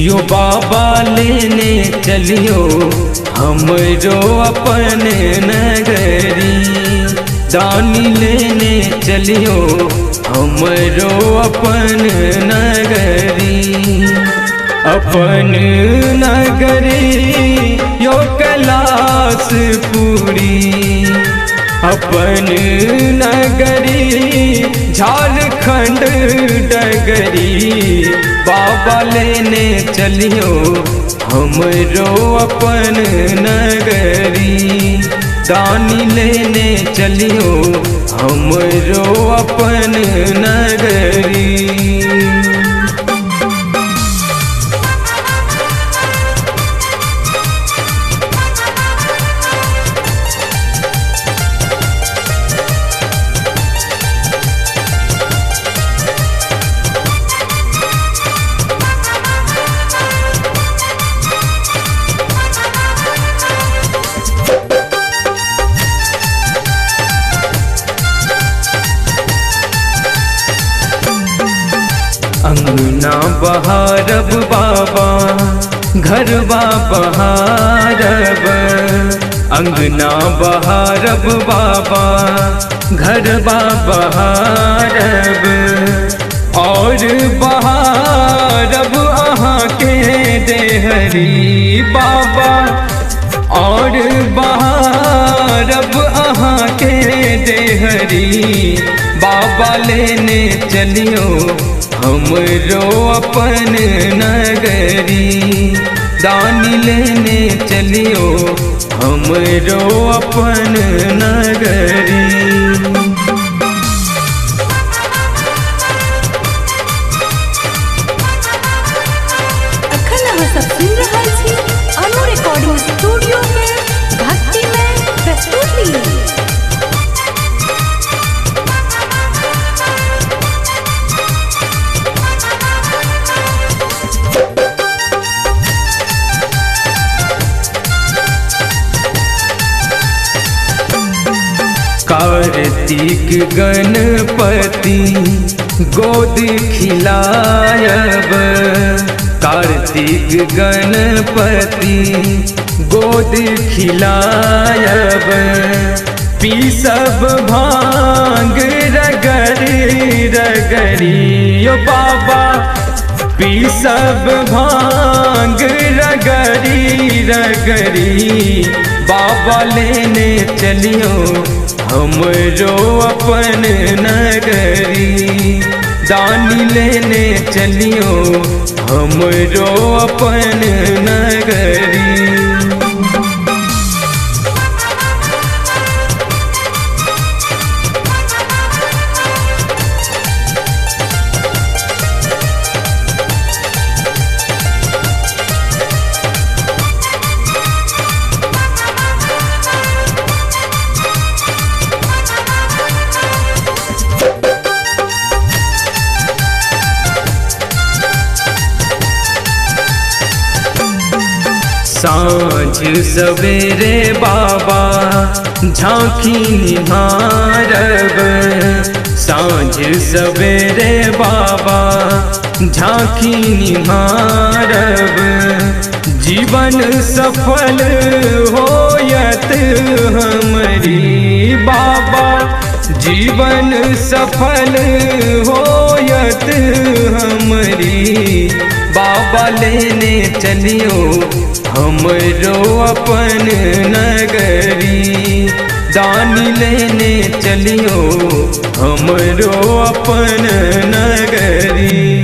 यो बाबा लेने चलियो हमरो अपन नगरी। दानी लेने चलियो हमरो अपन नगरी। अपन नगरी यो कैलाश पूरी, अपन नगरी झारखंड डगरी। बाबा लेने चलियो हमरो अपन नगरी। दानी लेने चलियो हमरो अपन नगरी। अंगना बहारब बाबा घरबा बहारब। अंगना बहारब बाबा घरबा बहारब। और बहारब अहाँ के देहरी बाबा। और बहारब अहाँ के देहरी। बाबा लेने चलियो हमरो अपन नगरी। दानी लेने चलियो हमरो अपन नगरी। अखन अहाँ सब सुन रहल छी अनु रिकॉर्डिंग स्टूडियो के भक्तिमय प्रस्तुति। कार्तिक गणपति गोद खिलायब। कार्तिक गणपति गोद खिलायब। पीसब भांग रगरी रगरी ओ बाबा। पीसब भांग रगरी रगरी। बाबा लेने चलियो हमरो अपन नगरी। दानी लेने चलियो हमरो अपन नगरी। साँझ सवेरे बाबा झांकी निहारब। साँझ सवेरे बाबा झांकी निहारब। जीवन सफल होयत हमरी बाबा। जीवन सफल होयत हमरी। बाबा लेने चलियो हमरो अपन नगरी। दानी लेने चलियो हमरो अपन नगरी।